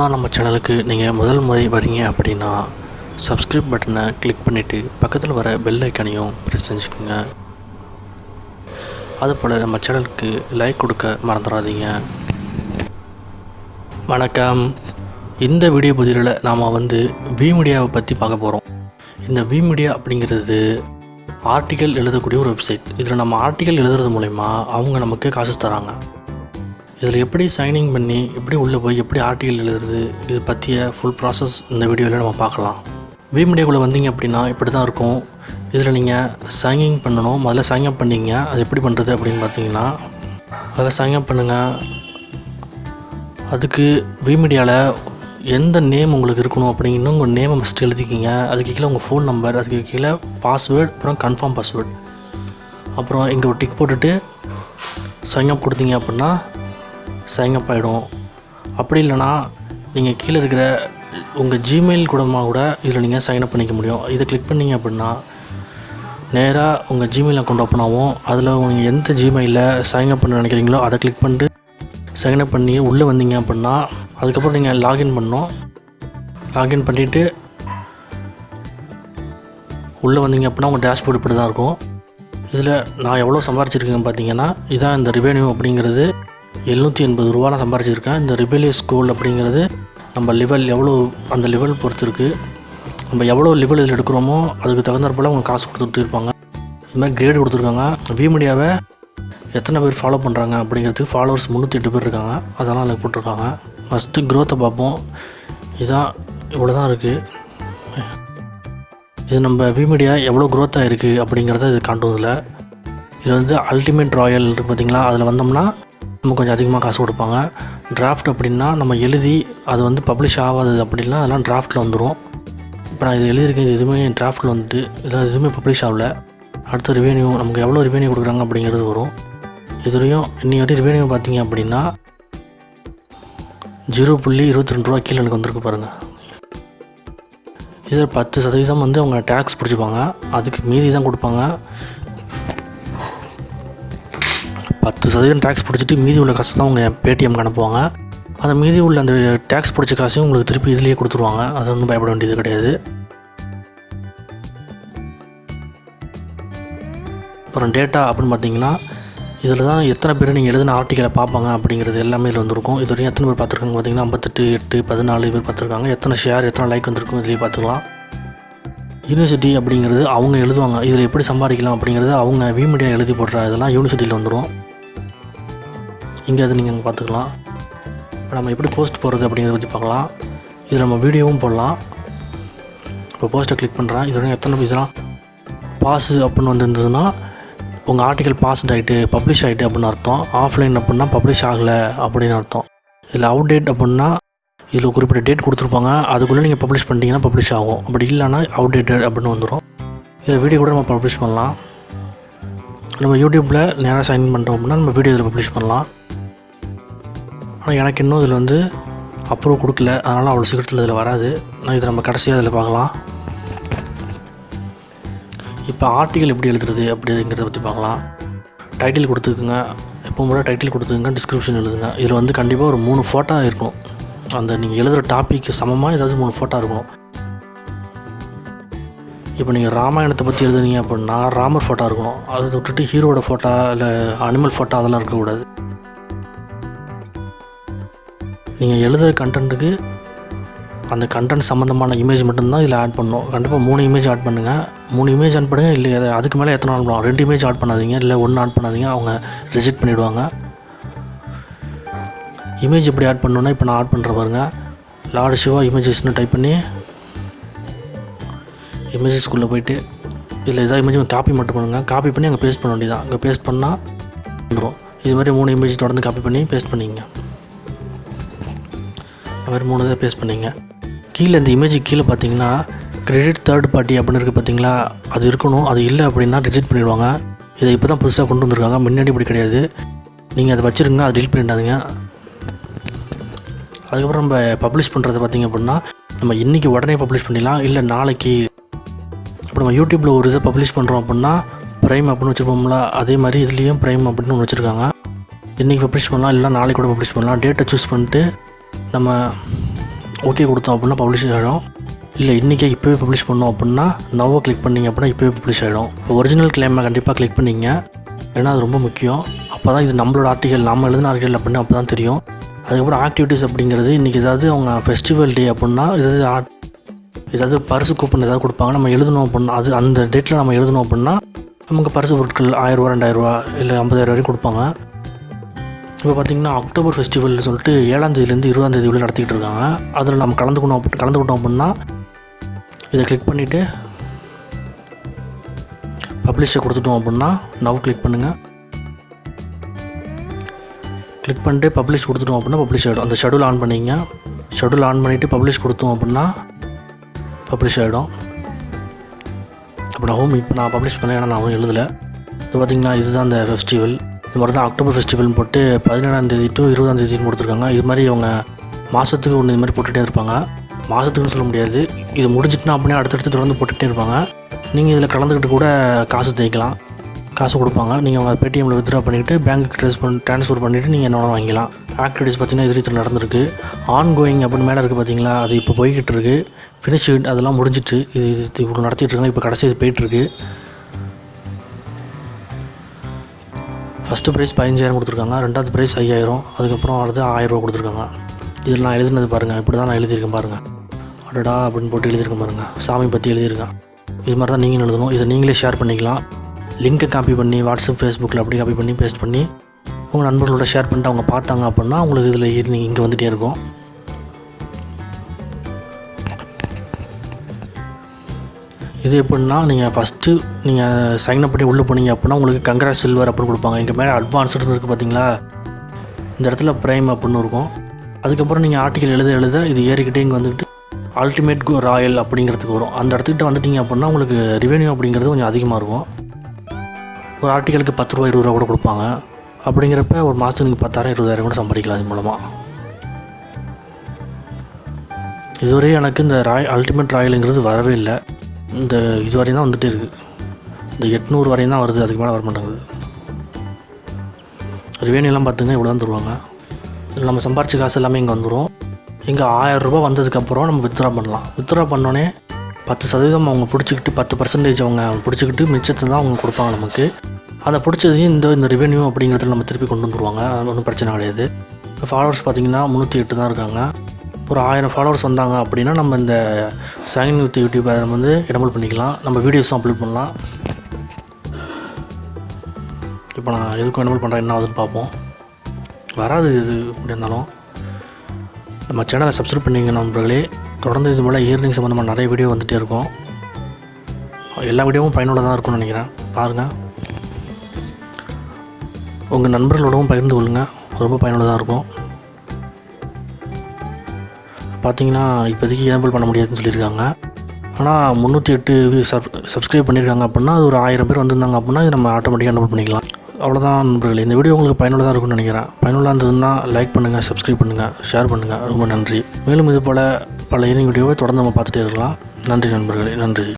தான் நம்ம சேனலுக்கு நீங்கள் முதல் முறை வரீங்க அப்படின்னா சப்ஸ்கிரைப் பட்டனை கிளிக் பண்ணிவிட்டு பக்கத்தில் வர பெல் ஐக்கானையும் ப்ரெஸ் செஞ்சுக்கோங்க. அதுபோல் நம்ம சேனலுக்கு லைக் கொடுக்க மறந்துடாதீங்க. வணக்கம். இந்த வீடியோ பதிவில் நாம் விமீடியாவை பற்றி பார்க்க போகிறோம். இந்த விமீடியா அப்படிங்கிறது ஆர்டிக்கல் எழுதக்கூடிய ஒரு வெப்சைட். இதில் நம்ம ஆர்டிக்கல் எழுதுறது மூலமா அவங்க நமக்கு காசு தராங்க. இதில் எப்படி சைனிங் பண்ணி எப்படி உள்ளே போய் எப்படி ஆர்டிக்கல் எழுதுறது இது பற்றிய ஃபுல் ப்ராசஸ் இந்த வீடியோவில் நம்ம பார்க்கலாம். விமீடியாக்குள்ளே வந்தீங்க அப்படின்னா இப்படி தான் இருக்கும். இதில் நீங்கள் சைனிங் பண்ணணும். முதல்ல சைன்அப் பண்ணிங்க. அது எப்படி பண்ணுறது அப்படின்னு பார்த்தீங்கன்னா அதில் சைன்அப் பண்ணுங்கள். அதுக்கு விமீடியாவில் எந்த நேம் உங்களுக்கு இருக்கணும் அப்படிங்கன்னு உங்கள் நேமை ஃபஸ்ட்டு எழுதிக்கிங்க. அதுக்கு கீழே உங்கள் ஃபோன் நம்பர், அதுக்கு கீழே பாஸ்வேர்டு, அப்புறம் கன்ஃபார்ம் பாஸ்வேர்டு, அப்புறம் இங்கே ஒரு டிக் போட்டுட்டு சைன்அப் கொடுத்தீங்க அப்படின்னா சைன்அப் ஆகிடும். அப்படி இல்லைனா நீங்கள் கீழே இருக்கிற உங்கள் ஜிமெயில் கூட இதில் நீங்கள் சைன்அப் பண்ணிக்க முடியும். இதை கிளிக் பண்ணிங்க அப்படின்னா நேராக உங்கள் ஜிமெயில் அக்கௌண்ட் ஓப்பன் ஆகும். அதில் நீங்கள் எந்த ஜிமெயிலில் சைன்அப் பண்ண நினைக்கிறீங்களோ அதை கிளிக் பண்ணிட்டு சைன்அப் பண்ணி உள்ளே வந்தீங்க அப்படின்னா அதுக்கப்புறம் நீங்கள் லாகின் பண்ணணும். லாகின் பண்ணிவிட்டு உள்ளே வந்தீங்க அப்படின்னா உங்கள் டேஷ்போர்டு இப்படி தான் இருக்கும். இதில் நான் எவ்வளோ சம்பாரிச்சிருக்கேன்னு பார்த்தீங்கன்னா இதான் இந்த ரெவென்யூ அப்படிங்கிறது. 780 ரூபா நான் சம்பாரிச்சிருக்கேன். இந்த ரிபெலியஸ் கோல் அப்படிங்கிறது நம்ம லெவல் எவ்வளோ, அந்த லெவல் பொறுத்து இருக்குது. நம்ம எவ்வளோ லெவல் இதில் எடுக்கிறோமோ அதுக்கு தகுந்தாற்போல் அவங்க காசு கொடுத்துட்டு இருப்பாங்க. இது மாதிரி கிரேட் கொடுத்துருக்காங்க. விமீடியாவை எத்தனை பேர் ஃபாலோ பண்ணுறாங்க அப்படிங்கிறதுக்கு ஃபாலோவர்ஸ் 308 பேர் இருக்காங்க. அதெல்லாம் அதில் போட்டிருக்காங்க. ஃபஸ்ட்டு க்ரோத்தை பார்ப்போம். இதுதான் இவ்வளோ தான் இருக்குது. இது நம்ம விமீடியா எவ்வளோ க்ரோத்தாக இருக்குது அப்படிங்கிறத இது காட்டுவதில்லை. இது அல்டிமேட் ராயல் இருக்குது பார்த்தீங்களா, அதில் வந்தோம்னா நம்ம கொஞ்சம் அதிகமாக காசு கொடுப்பாங்க. டிராஃப்ட் அப்படின்னா நம்ம எழுதி அது பப்ளிஷ் ஆகாது அப்படின்னா அதெல்லாம் டிராஃப்ட்டில் வந்துடும். இப்போ நான் இது எழுதியிருக்கேன். இது எதுவுமே டிராஃப்ட்டில் இதெல்லாம் எதுவுமே பப்ளிஷ் ஆகலை. அடுத்த ரிவென்யூ நமக்கு எவ்வளோ ரிவென்யூ கொடுக்குறாங்க அப்படிங்கிறது வரும். இதுலேயும் இன்னி வரையும் ரிவென்யூ பார்த்தீங்க அப்படின்னா 0.22 ரூபா கீழே எனக்கு வந்திருக்கு பாருங்கள். இதில் 10% அவங்க டேக்ஸ் பிடிச்சிப்பாங்க. அதுக்கு மீதி தான் கொடுப்பாங்க. 10% டேக்ஸ் பிடிச்சிட்டு மீதி உள்ள காசு தான் உங்கள் பேடிஎம்க்கு அனுப்புவாங்க. அந்த மீதி உள்ள அந்த டேக்ஸ் பிடிச்ச காசையும் உங்களுக்கு திருப்பி இதுலேயே கொடுத்துருவாங்க. அது ஒன்றும் பயப்பட வேண்டியது கிடையாது. அப்புறம் டேட்டா அப்படின்னு பார்த்தீங்கன்னா இதில் தான் எத்தனை பேர் நீங்கள் எழுதின ஆர்டிக்கலை பார்ப்பாங்க அப்படிங்கிறது எல்லாமே இதில் வந்துருக்கும். இது வரைக்கும் எத்தனை பேர் பார்த்துருக்காங்க பார்த்தீங்கன்னா 58, 8, 14 பேர் பார்த்துருக்காங்க. எத்தனை ஷேர், எத்தனை லைக் வந்திருக்கும் இதுலேயே பார்த்துக்கலாம். யூனிவர்சிட்டி அப்படிங்கிறது அவங்க எழுதுவாங்க. இதில் எப்படி சம்பாதிக்கலாம் அப்படிங்கிறது அவங்க விமீடியா எழுதி போடுற இதெல்லாம் யூனிவர்சிட்டியில் வந்துடும். இங்கே அது நீங்கள் பார்த்துக்கலாம். இப்போ நம்ம எப்படி போஸ்ட் போடுறது அப்படிங்கிறத பற்றி பார்க்கலாம். இதில் நம்ம வீடியோவும் போடலாம். இப்போ போஸ்ட்டை கிளிக் பண்ணுறேன். இதோட எத்தனை இதெல்லாம் பாஸ் அப்படின்னு வந்துருந்ததுன்னா உங்கள் ஆர்டிக்கல் பாஸ் ஆகிட்டு பப்ளிஷ் ஆகிட்டு அப்படின்னு அர்த்தம். ஆஃப்லைன் அப்படின்னா பப்ளிஷ் ஆகலை அப்படின்னு அர்த்தம். இதில் அவுட் டேட் அப்படின்னா இதில் குறிப்பிட்ட டேட் கொடுத்துருப்பாங்க. அதுக்குள்ளே நீங்கள் பப்ளிஷ் பண்ணிட்டீங்கன்னா பப்ளிஷ் ஆகும். அப்படி இல்லைனா அவுட் டேட்டட் அப்படின்னு வந்துடும். இதில் வீடியோ கூட நம்ம பப்ளிஷ் பண்ணலாம். நம்ம யூடியூப்பில் நேராக சைன் பண்ணுறோம் அப்படின்னா நம்ம வீடியோ இதில் பப்ளிஷ் பண்ணலாம். ஆனால் எனக்கு இன்னும் இதில் அப்ரூவ் கொடுக்கல. அதனால் அவ்வளோ சீக்கிரத்தில் இதில் வராது. நான் இதை நம்ம கடைசியாக இதில் பார்க்கலாம். இப்போ ஆர்டிக்கல் எப்படி எழுதுறது அப்படிங்கிறத பற்றி பார்க்கலாம். டைட்டில் கொடுத்துக்குங்க. எப்பவும் போல டைட்டில் கொடுத்துக்குங்க. டிஸ்கிரிப்ஷன் எழுதுங்க. இதில் கண்டிப்பாக ஒரு 3 ஃபோட்டோ இருக்கும். அந்த நீங்கள் எழுதுகிற டாப்பிக்கு சமமாக ஏதாவது 3 ஃபோட்டோ இருக்கணும். இப்போ நீங்கள் ராமாயணத்தை பற்றி எழுதுனீங்க அப்படின்னா ராமர் ஃபோட்டோ இருக்கணும். அதை விட்டுட்டு ஹீரோட ஃபோட்டோ இல்லை அனிமல் ஃபோட்டோ அதெல்லாம் இருக்கக்கூடாது. நீங்கள் எழுதுகிற கண்டென்ட்டுக்கு அந்த கண்டென்ட் சம்மந்தமான இமேஜ் மட்டும்தான் இதில் ஆட் பண்ணணும். கண்டிப்பாக 3 இமேஜ் ஆட் பண்ணுங்கள். 3 இமேஜ் ஆட் பண்ணுங்கள். இல்லை அதுக்கு மேலே எத்தனை ஆட் பண்ணலாம். 2 இமேஜ் ஆட் பண்ணாதீங்க. இல்லை 1 ஆட் பண்ணாதீங்க. அவங்க ரிஜெக்ட் பண்ணிவிடுவாங்க. இமேஜ் எப்படி ஆட் பண்ணணுன்னா இப்போ நான் ஆட் பண்ணுற பாருங்கள். லார்டு சிவா இமேஜஸ்னு டைப் பண்ணி இமேஜஸ்குள்ளே போய்ட்டு இல்லை ஏதாவது இமேஜ் காப்பி மட்டும் பண்ணுங்கள். காப்பி பண்ணி அங்கே பேஸ்ட் பண்ண வேண்டியதான். அங்கே பேஸ்ட் பண்ணால் வந்துடும். இது மாதிரி 3 இமேஜ் தொடர்ந்து காப்பி பண்ணி பேஸ்ட் பண்ணிங்க. அது மாதிரி 3 இதை பேஸ்ட் பண்ணிங்க. கீழே இந்த இமேஜுக்கு கீழே பார்த்தீங்கன்னா கிரெடிட் தேர்ட் பார்ட்டி அப்படின்னு இருக்குது பார்த்தீங்களா, அது இருக்கணும். அது இல்லை அப்படின்னா ரிஜெக்ட் பண்ணிவிடுவாங்க. இதை இப்போ தான் புதுசாக கொண்டு வந்திருக்காங்க. முன்னாடி இப்படி கிடையாது. நீங்கள் அதை வச்சுருங்க. அதை டெலிட் பண்ணிடாதீங்க. அதுக்கப்புறம் நம்ம பப்ளிஷ் பண்ணுறது பார்த்திங்க அப்படின்னா நம்ம இன்றைக்கி உடனே பப்ளிஷ் பண்ணிடலாம். இல்லை நாளைக்கு. இப்போ நம்ம யூடியூப்பில் ஒரு இதை பப்ளிஷ் பண்ணுறோம் அப்படின்னா ப்ரைம் அப்படின்னு வச்சுருப்போம்ல, அதே மாதிரி இதுலேயும் ப்ரைம் அப்படின்னு ஒன்று வச்சுருக்காங்க. இன்றைக்கி பப்ளிஷ் பண்ணலாம், இல்லை நாளைக்கு கூட பப்ளிஷ் பண்ணலாம். டேட்டை சூஸ் பண்ணிட்டு நம்ம ஓகே கொடுத்தோம் அப்படின்னா பப்ளிஷ் ஆகிடும். இல்லை இன்றைக்கே இப்போவே பப்ளிஷ் பண்ணோம் அப்படின்னா நவ்வை கிளிக் பண்ணிங்க அப்படின்னா இப்போவே பப்ளிஷ் ஆகிடும். இப்போ ஒரிஜினல் கிளைமை கண்டிப்பாக கிளிக் பண்ணிங்க, ஏன்னா அது ரொம்ப முக்கியம். அப்போ தான் இது நம்மளோட ஆர்டிகல், நம்ம எழுதின ஆர்டிகல் அப்படின்னு அப்போ தான் தெரியும். அதுக்கப்புறம் ஆக்டிவிட்டீஸ் அப்படிங்கிறது இன்றைக்கி ஏதாவது அவங்க ஃபெஸ்டிவல் டே அப்படின்னா ஏதாவது பரிசு கூப்பன் ஏதாவது கொடுப்பாங்க, நம்ம எழுதணும் அப்படின்னா அது அந்த டேட்டில் நம்ம எழுதணும் அப்படின்னா நமக்கு பரிசு பொருட்கள் 1000 ரூபா 2000 இல்லை 50,000 வரைக்கும் கொடுப்பாங்க. இப்போ பார்த்திங்கன்னா அக்டோபர் ஃபெஸ்டிவல்னு சொல்லிட்டு 7ஆம் தேதியிலேருந்து 20ஆம் தேதி வரை நடத்திக்கிட்டு இருக்காங்க. அதில் நம்ம கலந்துக்கிட்டோம் அப்படின்னா இதை கிளிக் பண்ணிவிட்டு பப்ளிஷை கொடுத்துட்டோம் அப்படின்னா நவ் கிளிக் பண்ணுங்கள். கிளிக் பண்ணிட்டு பப்ளிஷ் கொடுத்துட்டோம் அப்படின்னா பப்ளிஷ் ஆகிடும். அந்த ஷெடியூல் ஆன் பண்ணிங்க. ஷெடியூல் ஆன் பண்ணிவிட்டு பப்ளிஷ் கொடுத்தோம் அப்படின்னா பப்ளிஷ் ஆகிடும். இப்போ நான் பப்ளிஷ் பண்ணேன், ஏன்னா நான் எழுதலை. இது பார்த்திங்கன்னா இதுதான் அந்த ஃபெஸ்டிவல். இது மாதிரி தான் அக்டோபர் ஃபெஸ்டிவல்னு போட்டு 17ஆம் தேதி டு 20ஆம் தேதினு கொடுத்துருக்காங்க. இது மாதிரி அவங்க மாதத்துக்கு ஒன்று இது மாதிரி போட்டுகிட்டே இருப்பாங்க. மாதத்துக்குன்னு சொல்ல முடியாது, இது முடிஞ்சிட்டுனா அப்படின்னா அடுத்தடுத்து தொடர்ந்து போட்டுகிட்டே இருப்பாங்க. நீங்கள் இதில் கலந்துக்கிட்டு கூட காசு தேய்க்கலாம், காசு கொடுப்பாங்க. நீங்கள் அவங்க பேடிஎம்மில் வித்ட்ரா பண்ணிவிட்டு பேங்க்குக்கு ட்ரான்ஸ்ஃபர் பண்ணிவிட்டு நீங்கள் என்ன வாங்கிக்கலாம். ஆக்டிவிட்டீஸ் பார்த்திங்கன்னா இது ரீதியில் நடந்திருக்கு. ஆன்கோயிங் அப்படின்னு மேலே இருக்குது பார்த்தீங்களா, அது இப்போ போய்கிட்டு இருக்குது. ஃபினிஷ் அதெல்லாம் முடிஞ்சிட்டு இது இப்போ நடத்திட்டு இருக்காங்க. இப்போ கடைசி இது போயிட்டுருக்கு. ஃபஸ்ட்டு ப்ரைஸ் 15,000 கொடுத்துருக்காங்க, ரெண்டாவது ப்ரைஸ் 5,000, அதுக்கப்புறம் அடுத்து 1000 ரூபா கொடுத்துருக்காங்க. இதில் நான் எழுதுனது பாருங்கள், இப்படி தான் நான் எழுதியிருக்கேன் பாருங்கள். அடடா அப்படின்னு போட்டு எழுதியிருக்கேன் பாருங்கள், சாமி பற்றி எழுதியிருக்கேன். இது மாதிரி தான் நீங்கள் எழுதணும். இதை நீங்களே ஷேர் பண்ணிக்கலாம். லிங்க்கை காப்பி பண்ணி வாட்ஸ்அப் ஃபேஸ்புக்கில் அப்படி காப்பி பண்ணி பேஸ்ட் பண்ணி உங்கள் நண்பர்களோட ஷேர் பண்ணிட்டு அவங்க பார்த்தாங்க அப்படின்னா உங்களுக்கு இதில் நீங்கள் இங்கே வந்துகிட்டே இருக்கும். இது எப்படின்னா நீங்கள் ஃபஸ்ட்டு நீங்கள் சைன் அப் பண்ணி உள்ளே போனீங்க அப்படின்னா உங்களுக்கு கங்க்ராஸ் சில்வர் அப்படின்னு கொடுப்பாங்க. இங்கே மேலே அட்வான்ஸ்டு இருக்குது பார்த்தீங்களா, இந்த இடத்துல ப்ரைம் அப்படின்னு இருக்கும். அதுக்கப்புறம் நீங்கள் ஆர்டிக்கல் எழுத இது ஏறிக்கிட்டே இங்கே வந்துக்கிட்டு அல்டிமேட் ராயல் அப்படிங்கிறதுக்கு வரும். அந்த இடத்துக்கிட்ட வந்துட்டிங்க அப்படின்னா உங்களுக்கு ரெவென்யூ அப்படிங்கிறது கொஞ்சம் அதிகமாக இருக்கும். ஒரு ஆர்டிக்கலுக்கு 10 ரூபா 20 ரூபா கூட கொடுப்பாங்க. அப்படிங்கிறப்ப ஒரு மாதத்துக்கு நீங்கள் 10,000 20,000 கூட சம்பாதிக்கலாம் இது மூலமாக. இதுவரை எனக்கு இந்த அல்டிமேட் ராயலுங்கிறது வரவே இல்லை. இந்த இதுவரையும் தான் வந்துகிட்டே இருக்குது. இந்த 800 வரையும் தான் வருது, அதுக்கு மேலே வர மாட்டேங்குது. ரெவென்யூலாம் பார்த்துங்க இவ்வளோ தான் தருவாங்க. இதில் நம்ம சம்பாரிச்ச காசு எல்லாமே இங்கே வந்துடும். இங்கே 1000 ரூபா வந்ததுக்கப்புறம் நம்ம வித்ட்ரா பண்ணலாம். வித்ட்ரா பண்ணோன்னே 10% அவங்க பிடிச்சிக்கிட்டு 10% அவங்க பிடிச்சிக்கிட்டு மிச்சத்தை தான் அவங்க கொடுப்பாங்க நமக்கு. அதை பிடிச்சதையும் இந்த ரெவென்யூ அப்படிங்கிறதுல நம்ம திருப்பி கொண்டு வந்துடுவாங்க. அது ஒன்றும் பிரச்சனை கிடையாது. இப்போ ஃபாலோவர்ஸ் பார்த்திங்கன்னா 308 தான் இருக்காங்க. ஒரு 1000 ஃபாலோவர்ஸ் வந்தாங்க அப்படின்னா நம்ம இந்த சைன் வித் யூடியூப் அதை நம்ம வந்து எனேபிள் பண்ணிக்கலாம். நம்ம வீடியோஸும் அப்லோட் பண்ணலாம். இப்போ நான் எதுக்கும் எனேபிள் பண்ணுறேன், என்ன ஆகுதுன்னு பார்ப்போம். வராது இது எப்படி இருந்தாலும். நம்ம சேனலை சப்ஸ்கிரைப் பண்ணிங்க நண்பர்களே. தொடர்ந்து இது போல் இயர்னிங் சம்மந்தமாக நிறைய வீடியோ வந்துகிட்டே இருக்கும். எல்லா வீடியோவும் பயனுள்ளதாக இருக்கும்னு நினைக்கிறேன். பாருங்கள், உங்கள் நண்பர்களோடவும் பகிர்ந்து கொள்ளுங்கள், ரொம்ப பயனுள்ளதாக இருக்கும். பார்த்தீங்கன்னா இப்போதைக்கு எனேபிள் பண்ண முடியாதுன்னு சொல்லியிருக்காங்க. ஆனால் 308 சப்ஸ்கிரைப் பண்ணியிருக்காங்க அப்படின்னா அது ஒரு 1000 பேர் வந்திருந்தாங்க அப்படின்னா இது நம்ம ஆட்டோமேட்டிக்காக எனேபிள் பண்ணிக்கலாம். அவ்வளோதான் நண்பர்களே. இந்த வீடியோ உங்களுக்கு பயனுள்ளதாக இருக்கும்னு நினைக்கிறேன். பயனுள்ளதாக இருந்ததுன்னா லைக் பண்ணுங்கள், சப்ஸ்கிரைப் பண்ணுங்கள், ஷேர் பண்ணுங்கள். ரொம்ப நன்றி. மேலும் இது போல் பல வீடியோவை தொடர்ந்து நம்ம பார்த்துட்டே இருக்கலாம். நன்றி நண்பர்களே, நன்றி.